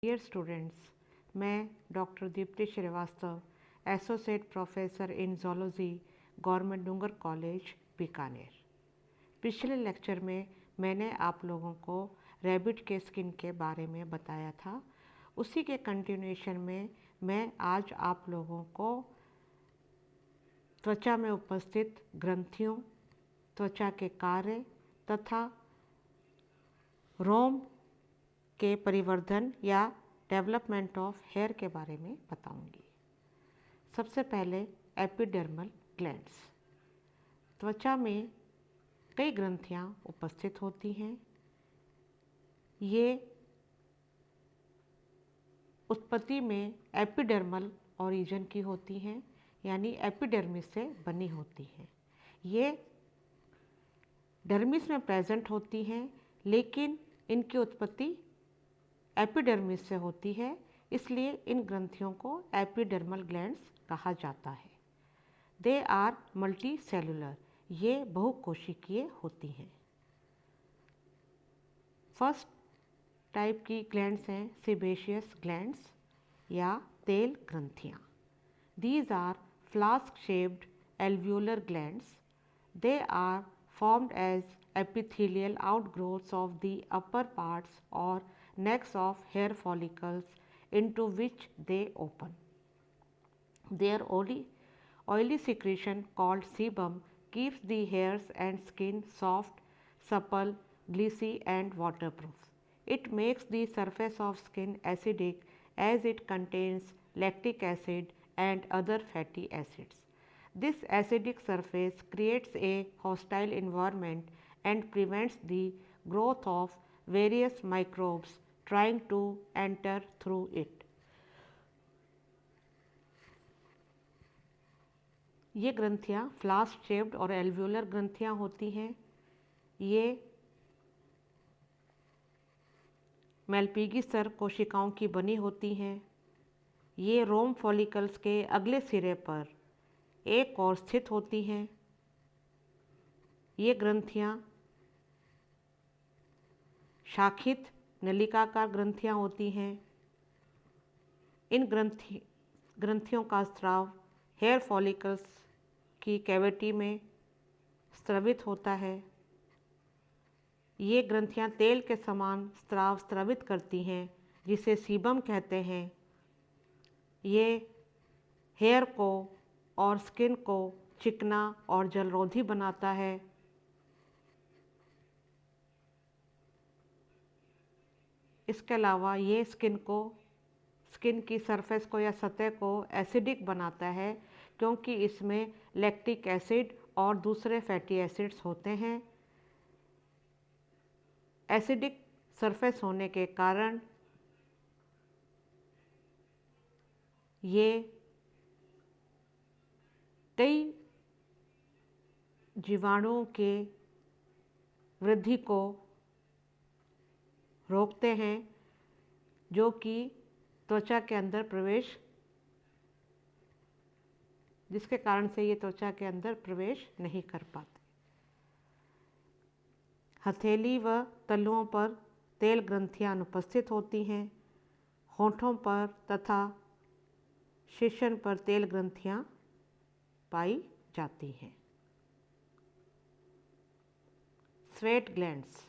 Dear students, मैं doctor Deepti Srivastava, associate professor in zoology, government Dungar college, Bikaner. पिछले lecture में मैंने आप लोगों को रैबिट के स्किन के बारे में बताया था। उसी के कंटिन्यूएशन में मैं आज आप लोगों को त्वचा में उपस्थित ग्रंथियों, त्वचा के कार्य तथा रोम के परिवर्धन या डेवलपमेंट ऑफ हेयर के बारे में बताऊंगी। सबसे पहले एपिडर्मल ग्लैंड्स। त्वचा में कई ग्रंथियां उपस्थित होती हैं। ये उत्पत्ति में एपिडर्मल ओरिजिन की होती हैं, यानी एपिडर्मिस से बनी होती हैं। ये डर्मिस में प्रेजेंट होती हैं, लेकिन इनकी उत्पत्ति एपिडर्मिस से होती है, इसलिए इन ग्रंथियों को एपिडर्मल ग्लैंड्स कहा जाता है। दे आर मल्टी सेलुलर, ये बहुकोशिकीय होती हैं। फर्स्ट टाइप की ग्लैंड्स हैं सेबेशियस ग्लैंड्स या तेल ग्रंथियाँ। These are flask shaped alveolar glands. They are formed as epithelial outgrowths of the upper parts or necks of hair follicles into which they open. Their oily secretion called sebum keeps the hairs and skin soft, supple, greasy and waterproof. It makes the surface of skin acidic as it contains lactic acid and other fatty acids. This acidic surface creates a hostile environment and prevents the growth of various microbes trying to enter through it. ये ग्रंथियाँ flask shaped और alveolar ग्रंथियाँ होती हैं। ये मेलपीगी स्तर कोशिकाओं की बनी होती हैं। ये रोम फॉलिकल्स के अगले सिरे पर एक और स्थित होती हैं। ये ग्रंथियाँ शाखित नलिकाकार ग्रंथियाँ होती हैं। इन ग्रंथियों का स्राव हेयर फॉलिकल्स की कैविटी में स्रवित होता है। ये ग्रंथियाँ तेल के समान स्राव स्रवित करती हैं, जिसे सीबम कहते हैं। ये हेयर को और स्किन को चिकना और जलरोधी बनाता है। इसके अलावा ये स्किन की सरफेस को या सतह को एसिडिक बनाता है, क्योंकि इसमें लैक्टिक एसिड और दूसरे फैटी एसिड्स होते हैं। एसिडिक सरफेस होने के कारण ये कई जीवाणुओं के वृद्धि को रोकते हैं, जो कि त्वचा के अंदर जिसके कारण से ये त्वचा के अंदर प्रवेश नहीं कर पाते। हथेली व तलुओं पर तेल ग्रंथियां अनुपस्थित होती हैं। होठों पर तथा शीशन पर तेल ग्रंथियां पाई जाती हैं। Sweat glands.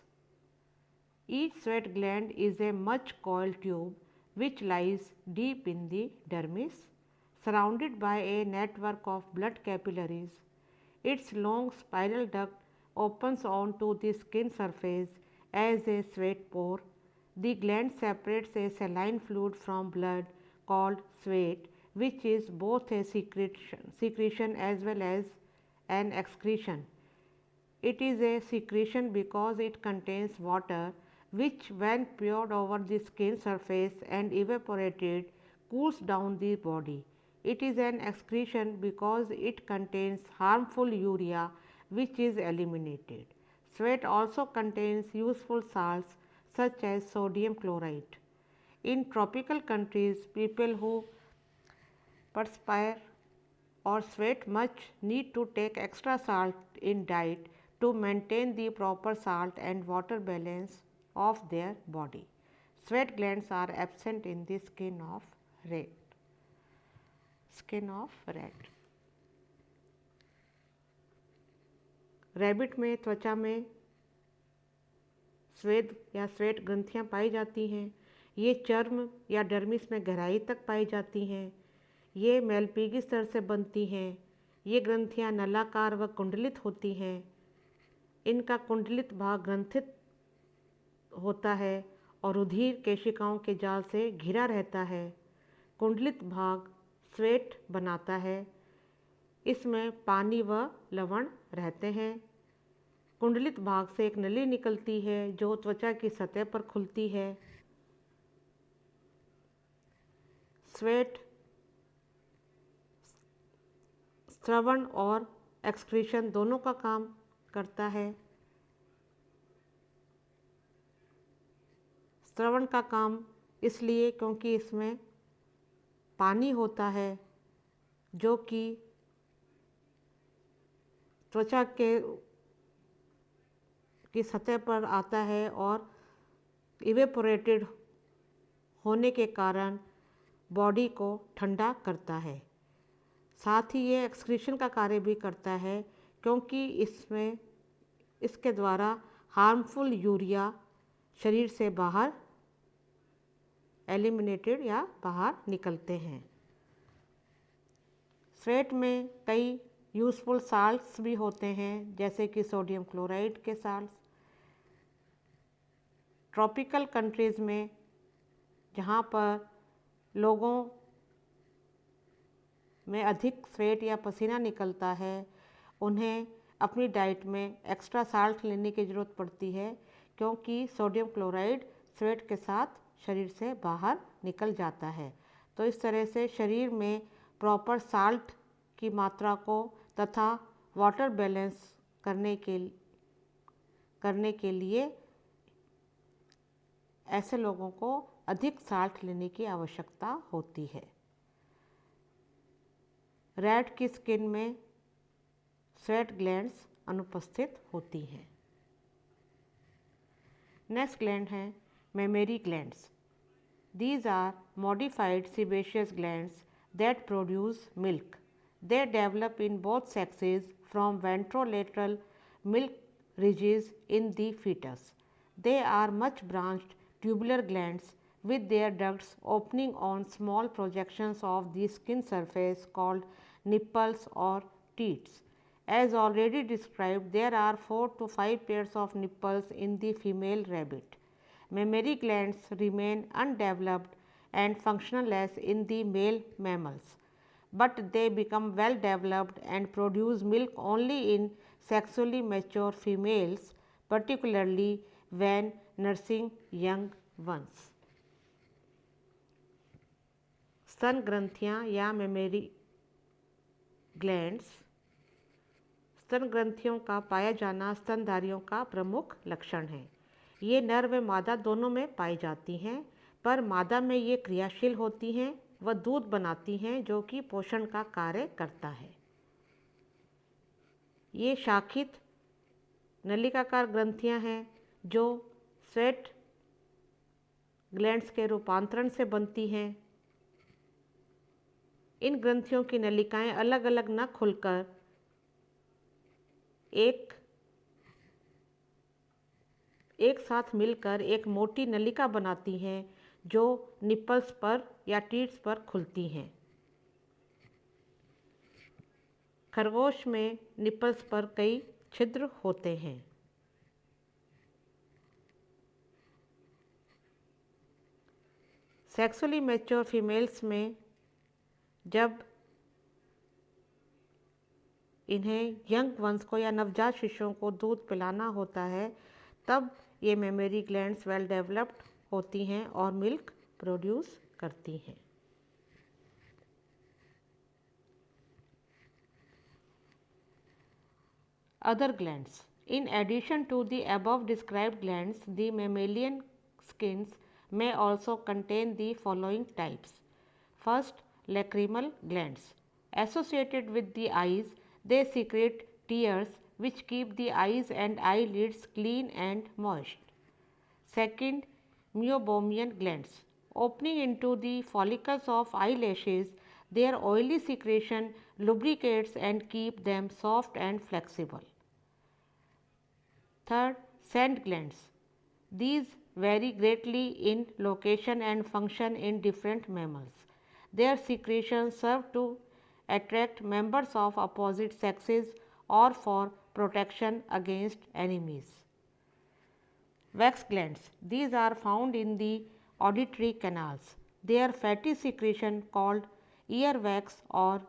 Each sweat gland is a much coiled tube which lies deep in the dermis, surrounded by a network of blood capillaries. Its long spiral duct opens onto the skin surface as a sweat pore. The gland separates a saline fluid from blood called sweat, which is both a secretion as well as an excretion. It is a secretion because it contains water, which when poured over the skin surface and evaporated cools down the body. It is an excretion because it contains harmful urea, which is eliminated. Sweat also contains useful salts such as sodium chloride. In tropical countries, people who perspire or sweat much need to take extra salt in diet to maintain the proper salt and water balance of their body. Sweat glands are absent in the skin of rat. Rabbit में त्वचा में स्वेद या sweat ग्रंथियां पाई जाती हैं। ये चर्म या डर्मिस में गहराई तक पाई जाती हैं। ये मैलपीगी स्तर से बनती हैं। ये ग्रंथियां नलाकार व कुंडलित होती हैं। इनका कुंडलित भाग ग्रंथित होता है और रुधिर केशिकाओं के जाल से घिरा रहता है। कुंडलित भाग स्वेट बनाता है। इसमें पानी व लवण रहते हैं। कुंडलित भाग से एक नली निकलती है जो त्वचा की सतह पर खुलती है। स्वेट स्रवण और एक्सक्रीशन दोनों का काम करता है। स्रवण का काम इसलिए क्योंकि इसमें पानी होता है जो कि त्वचा की सतह पर आता है और इवेपोरेटेड होने के कारण बॉडी को ठंडा करता है। साथ ही ये एक्सक्रीशन का कार्य भी करता है क्योंकि इसके द्वारा हार्मफुल यूरिया शरीर से बाहर एलिमिनेटेड या बाहर निकलते हैं। स्वेट में कई यूज़फुल साल्ट्स भी होते हैं जैसे कि सोडियम क्लोराइड के साल्ट्स। ट्रॉपिकल कंट्रीज़ में जहाँ पर लोगों में अधिक स्वेट या पसीना निकलता है उन्हें अपनी डाइट में एक्स्ट्रा साल्ट लेने की ज़रूरत पड़ती है क्योंकि सोडियम क्लोराइड स्वेट के साथ शरीर से बाहर निकल जाता है। तो इस तरह से शरीर में प्रॉपर साल्ट की मात्रा को तथा वाटर बैलेंस करने के लिए ऐसे लोगों को अधिक साल्ट लेने की आवश्यकता होती है। रैट की स्किन में स्वेट ग्लैंड्स अनुपस्थित होती हैं। नेक्स्ट ग्लैंड है mammary glands. These are modified sebaceous glands that produce milk. They develop in both sexes from ventrolateral milk ridges in the fetus. They are much branched tubular glands with their ducts opening on small projections of the skin surface called nipples or teats. As already described, there are 4 to 5 pairs of nipples in the female rabbit. Mammary glands remain undeveloped and functionless in the male mammals, but they become well developed and produce milk only in sexually mature females, particularly when nursing young ones. स्तन ग्रंथियां या mammary glands. स्तन ग्रंथियों का पाया जाना स्तनधारियों का प्रमुख लक्षण है। ये नर व मादा दोनों में पाई जाती हैं, पर मादा में ये क्रियाशील होती हैं व दूध बनाती हैं जो कि पोषण का कार्य करता है। ये शाखित नलिकाकार ग्रंथियां हैं जो स्वेट ग्लैंड्स के रूपांतरण से बनती हैं। इन ग्रंथियों की नलिकाएं अलग अलग न खुलकर एक साथ मिलकर एक मोटी नलिका बनाती हैं जो निपल्स पर या टीट्स पर खुलती हैं। खरगोश में निपल्स पर कई छिद्र होते हैं। सेक्सुअली मैच्योर फीमेल्स में जब इन्हें यंग वंस को या नवजात शिशुओं को दूध पिलाना होता है तब ये मेमरी ग्लैंड्स वेल डेवलप्ड होती हैं और मिल्क प्रोड्यूस करती हैं। Other glands. In addition to the above described glands, the mammalian skins may also contain the following types. First, lacrimal glands. Associated with the eyes, they secrete tears which keep the eyes and eyelids clean and moist. Second, meibomian glands. Opening into the follicles of eyelashes, their oily secretion lubricates and keep them soft and flexible. Third, scent glands. These vary greatly in location and function in different mammals. Their secretions serve to attract members of opposite sexes or for protection against enemies. Wax glands. These are found in the auditory canals. Their fatty secretion called earwax or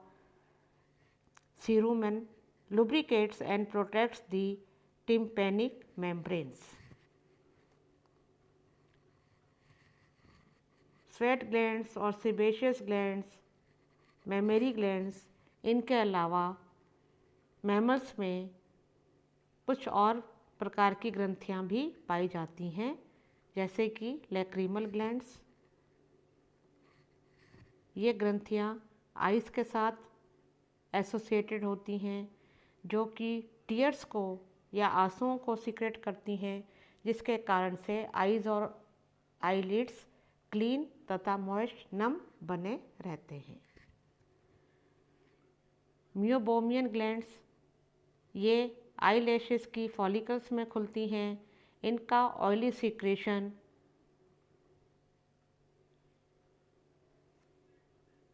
cerumen lubricates and protects the tympanic membranes. Sweat glands और sebaceous glands, mammary glands, इनके अलावा mammals में कुछ और प्रकार की ग्रंथियां भी पाई जाती हैं, जैसे कि लैक्रीमल ग्लैंड्स। ये ग्रंथियां आइस के साथ एसोसिएटेड होती हैं, जो कि टीयर्स को या आंसुओं को सीक्रेट करती हैं, जिसके कारण से आइज और आईलिड्स क्लीन तथा मॉइस्ट नम बने रहते हैं। मियोबोमियन ग्लैंड्स ये आईलैशेस की फॉलिकल्स में खुलती हैं। इनका ऑयली सीक्रेशन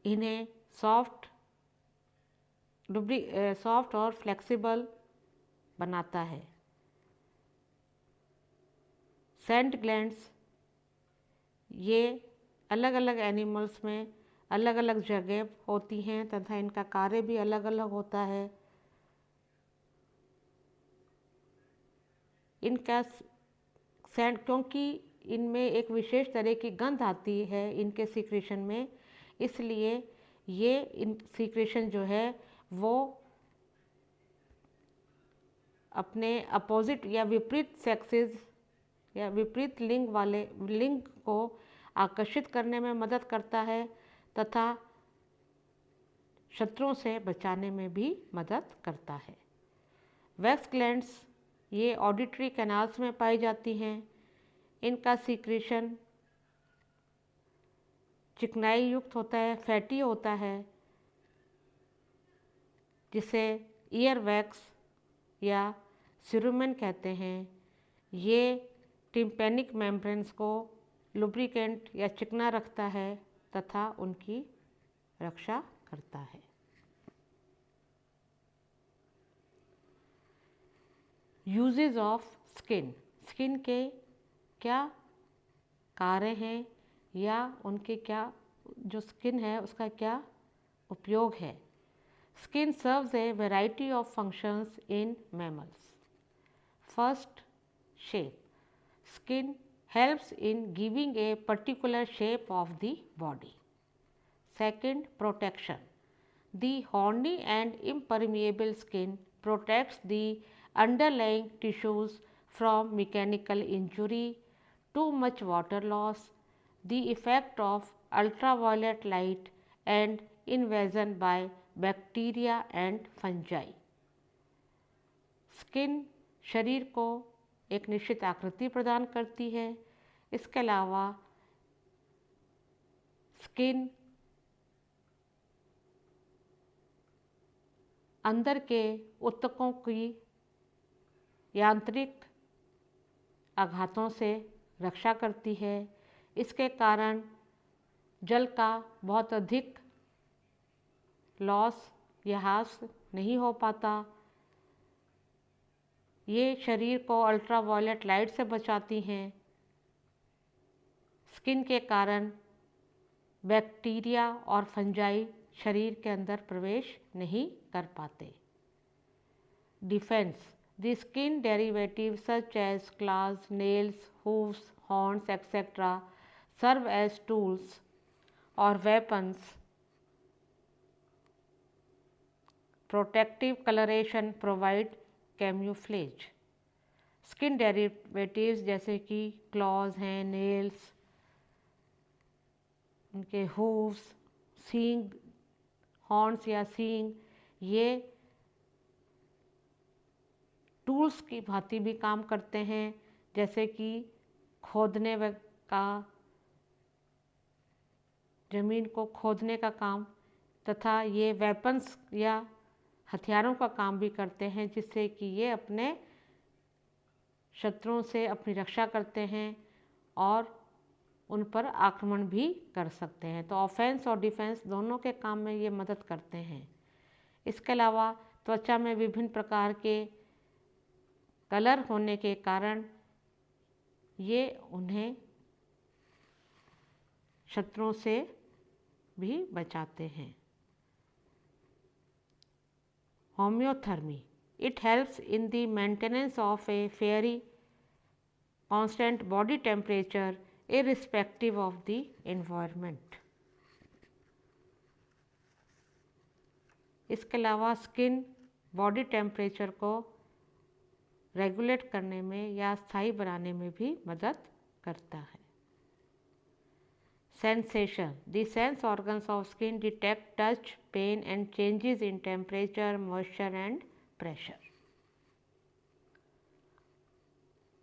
इन्हें सॉफ्ट और फ्लेक्सिबल बनाता है। सेंट ग्लैंड्स ये अलग अलग एनिमल्स में अलग अलग जगह होती हैं तथा इनका कार्य भी अलग अलग होता है। इनका सेंट, क्योंकि इनमें एक विशेष तरह की गंध आती है इनके सीक्रेशन में, इसलिए ये इन सीक्रेशन जो है वो अपने अपोजिट या विपरीत सेक्सेस या विपरीत लिंग को आकर्षित करने में मदद करता है तथा शत्रुओं से बचाने में भी मदद करता है। वैक्स ग्लैंड्स ये ऑडिटरी कैनाल्स में पाई जाती हैं। इनका सीक्रेशन चिकनाई युक्त होता है, फैटी होता है, जिसे ईयर वैक्स या सिरुमेन कहते हैं। ये टिम्पैनिक मेम्ब्रेन्स को लुब्रिकेंट या चिकना रखता है तथा उनकी रक्षा करता है। Uses of skin. स्किन के क्या कार्य हैं या उनके क्या, जो स्किन है उसका क्या उपयोग है। Skin serves A variety of functions in mammals. First, shape. Skin helps in giving a particular shape of the body. Second, protection. The horny and impermeable skin protects the underlying tissues from mechanical injury, too much water loss, the effect of ultraviolet light, and invasion by bacteria and fungi. Skin शरीर को एक निश्चित आकृति प्रदान करती है। इसके अलावा स्किन अंदर के ऊतकों की यांत्रिक आघातों से रक्षा करती है। इसके कारण जल का बहुत अधिक लॉस या ह्रास नहीं हो पाता। ये शरीर को अल्ट्रावायलेट लाइट से बचाती हैं। स्किन के कारण बैक्टीरिया और फंजाई शरीर के अंदर प्रवेश नहीं कर पाते। Defence. The skin derivative such as claws, nails, hooves, horns etcetera serve as tools और weapons. Protective colouration provide camouflage. Skin derivatives जैसे कि क्लॉज हैं, नेल्स, उनके हूव्स, सींग, हॉर्न्स या सींग, ये टूल्स की भांति भी काम करते हैं, जैसे कि खोदने का ज़मीन को खोदने का काम तथा ये वेपन्स या हथियारों का काम भी करते हैं, जिससे कि ये अपने शत्रुओं से अपनी रक्षा करते हैं और उन पर आक्रमण भी कर सकते हैं। तो ऑफेंस और डिफेंस दोनों के काम में ये मदद करते हैं। इसके अलावा त्वचा में विभिन्न प्रकार के कलर होने के कारण ये उन्हें शत्रुओं से भी बचाते हैं। होम्योथर्मी, it helps in the maintenance of a fairly constant body temperature irrespective of the environment. इसके अलावा स्किन बॉडी टेम्परेचर को रेगुलेट करने में या स्थायी बनाने में भी मदद करता है। Sensation, the sense organs of skin detect touch, pain and changes in temperature, moisture and pressure.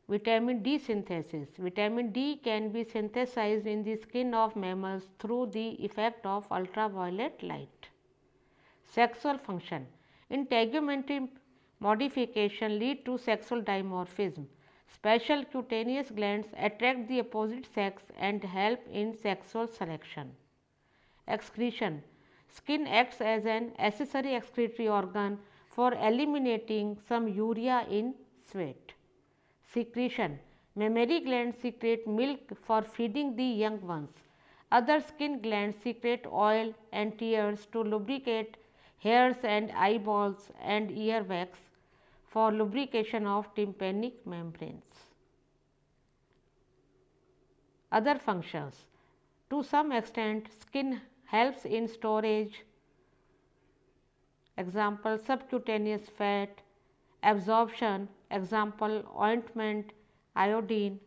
Vitamin D synthesis, vitamin D can be synthesized in the skin of mammals through the effect of ultraviolet light. Sexual function, integumentary modification lead to sexual dimorphism. Special cutaneous glands attract the opposite sex and help in sexual selection. Excretion, skin acts as an accessory excretory organ for eliminating some urea in sweat. Secretion, mammary glands secrete milk for feeding the young ones. Other skin glands secrete oil and tears to lubricate hairs and eyeballs and earwax for lubrication of tympanic membranes. Other functions, to some extent skin helps in storage, example subcutaneous fat, absorption, example ointment, iodine,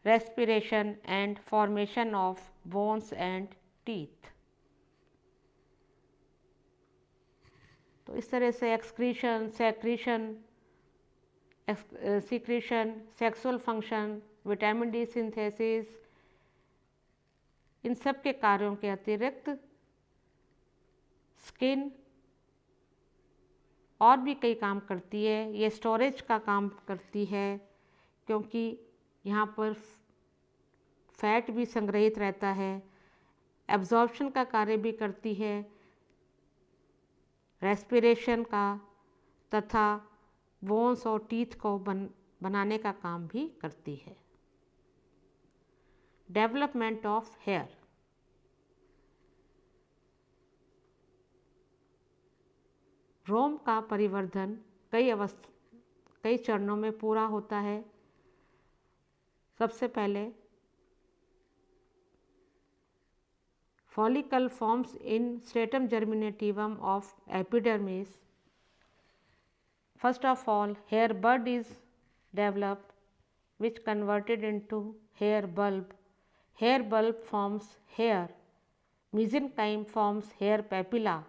respiration and formation of bones and teeth. तो इस तरह से excretion, secretion, sexual function, vitamin D synthesis, इन सब के कार्यों के अतिरिक्त स्किन और भी कई काम करती है। ये स्टोरेज का काम करती है क्योंकि यहाँ पर फैट भी संग्रहित रहता है, एब्जॉर्प्शन का कार्य भी करती है, रेस्पिरेशन का तथा बोन्स और टीथ को बनाने का काम भी करती है। डेवलपमेंट ऑफ हेयर, रोम का परिवर्धन कई चरणों में पूरा होता है। सबसे पहले follicle forms in stratum germinativum of epidermis. First of all, hair bud is developed, which converted into hair bulb. Hair bulb forms hair. Mesenchyme forms hair papilla.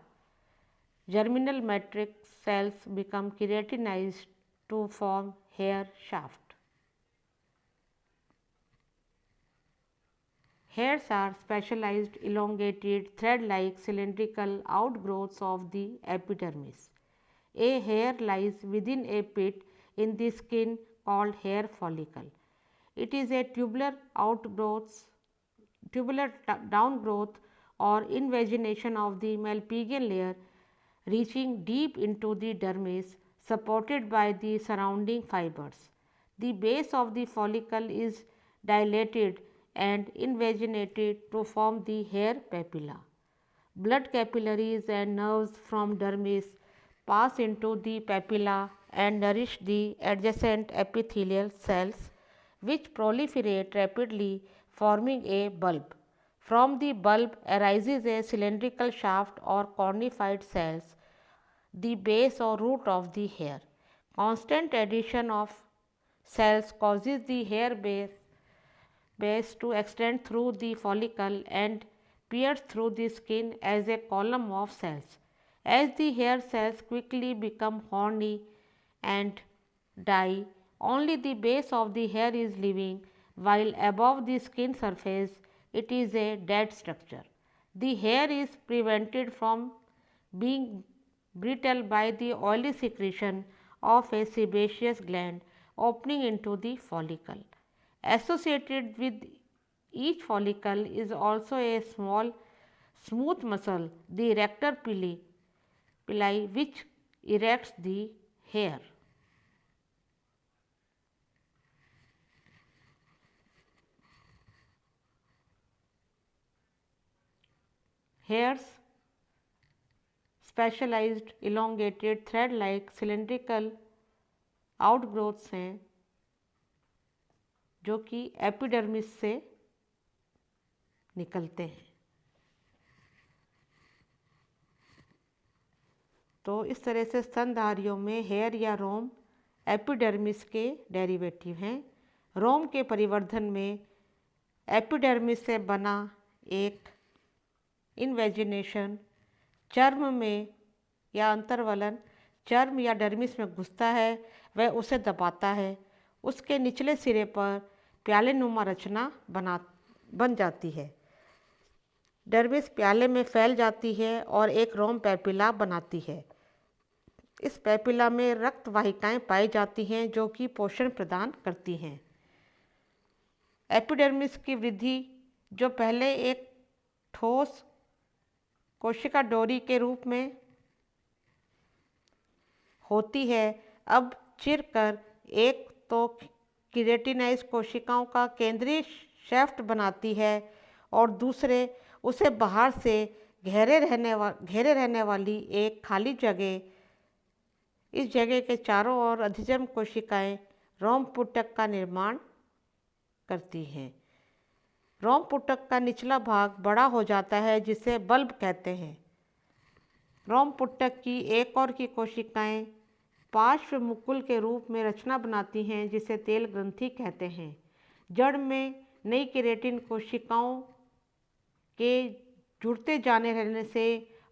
Germinal matrix cells become keratinized to form hair shaft. Hairs are specialized, elongated, thread-like cylindrical outgrowths of the epidermis. A hair lies within a pit in the skin called hair follicle. It is a tubular downgrowth or invagination of the Malpighian layer reaching deep into the dermis, supported by the surrounding fibers. The base of the follicle is dilated and invaginated to form the hair papilla. Blood capillaries and nerves from dermis pass into the papilla and nourish the adjacent epithelial cells, which proliferate rapidly, forming a bulb. From the bulb arises a cylindrical shaft or cornified cells, the base or root of the hair. Constant addition of cells causes the hair base to extend through the follicle and pierce through the skin as a column of cells. As the hair cells quickly become horny and die, only the base of the hair is living. while above the skin surface it is a dead structure. The hair is prevented from being brittle by the oily secretion of a sebaceous gland opening into the follicle. Associated with each follicle is also a small smooth muscle, the rector pili, which erects the hair. Hairs, specialized elongated thread like cylindrical outgrowths हैं जो कि epidermis से निकलते हैं। तो इस तरह से स्तनधारियों में हेयर या रोम एपिडर्मिस के डेरिवेटिव हैं। रोम के परिवर्धन में एपिडर्मिस से बना एक इन्वेजिनेशन चर्म में या अंतर्वलन चर्म या डर्मिस में घुसता है, वह उसे दबाता है, उसके निचले सिरे पर प्यालेनुमा रचना बन जाती है। डर्मिस प्याले में फैल जाती है और एक रोम पैपिला बनाती है। इस पैपिला में रक्त वाहिकाएं पाई जाती हैं जो कि पोषण प्रदान करती हैं। एपिडर्मिस की वृद्धि जो पहले एक ठोस कोशिका डोरी के रूप में होती है, अब चिरकर एक तो केराटिनाइज कोशिकाओं का केंद्रीय शैफ्ट बनाती है और दूसरे उसे बाहर से घेरे रहने वाली एक खाली जगह, इस जगह के चारों ओर अधिजन्म कोशिकाएं रोम पुटक का निर्माण करती हैं। रोम पुटक का निचला भाग बड़ा हो जाता है जिसे बल्ब कहते हैं। रोम पुटक की एक ओर की कोशिकाएं पार्श्व मुकुल के रूप में रचना बनाती हैं जिसे तेल ग्रंथि कहते हैं। जड़ में नई केराटिन कोशिकाओं के जुड़ते जाने रहने से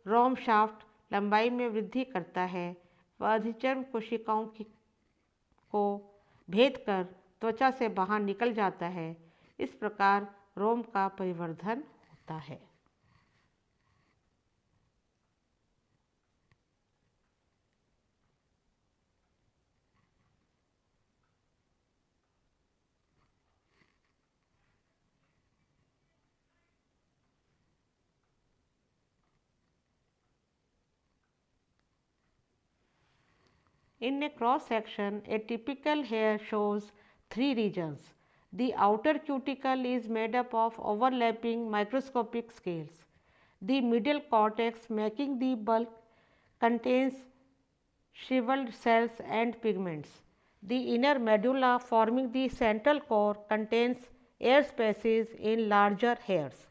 रोम शाफ्ट लंबाई में वृद्धि करता है व अधिजन्म कोशिकाओं को भेद कर त्वचा से बाहर निकल जाता है। इस प्रकार रोम का परिवर्धन होता है। In a cross section, a typical hair shows three regions. The outer cuticle is made up of overlapping microscopic scales. The middle cortex, making the bulk, contains shriveled cells and pigments. The inner medulla, forming the central core, contains air spaces in larger hairs.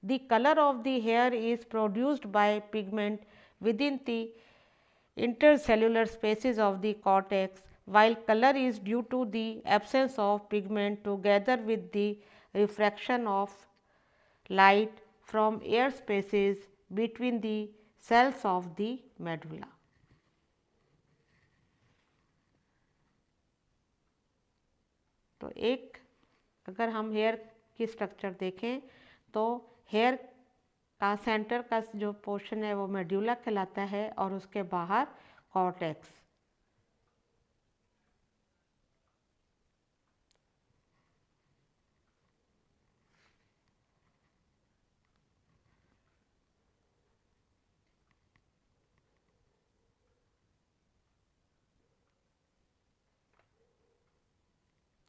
The color of the hair is produced by pigment within the intercellular spaces of the cortex, while color is due to the absence of pigment together with the refraction of light from air spaces between the cells of the medulla. तो एक अगर हम hair की structure देखें तो hair का centre का जो पोर्शन है वो मेड्यूला कहलाता है और उसके बाहर कॉर्टेक्स।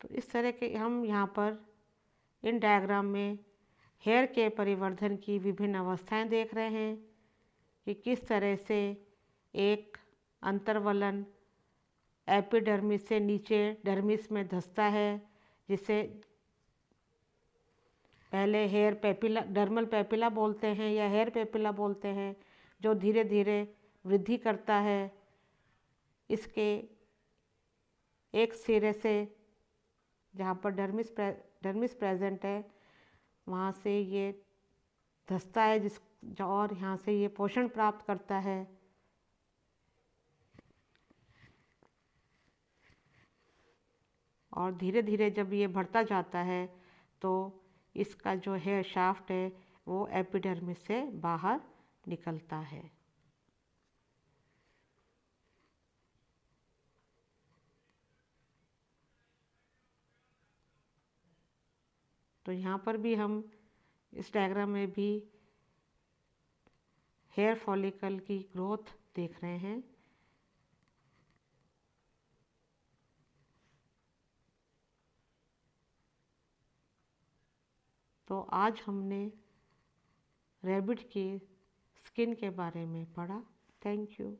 तो इस तरह के हम यहाँ पर इन डायग्राम में हेयर के परिवर्धन की विभिन्न अवस्थाएं देख रहे हैं कि किस तरह से एक अंतर्वलन एपिडर्मिस से नीचे डर्मिस में धंसता है, जिसे पहले हेयर पेपिला डर्मल पेपिला बोलते हैं या हेयर पेपिला बोलते हैं, जो धीरे धीरे वृद्धि करता है। इसके एक सिरे से जहाँ पर डर्मिस प्रेजेंट है वहाँ से ये धंसता है और यहाँ से ये पोषण प्राप्त करता है। और धीरे धीरे जब ये बढ़ता जाता है तो इसका जो हेयर शाफ्ट है वो एपिडर्मिस से बाहर निकलता है। तो यहाँ पर भी हम इस डायग्राम में भी हेयर फॉलिकल की ग्रोथ देख रहे हैं। तो आज हमने रैबिट की स्किन के बारे में पढ़ा। Thank you.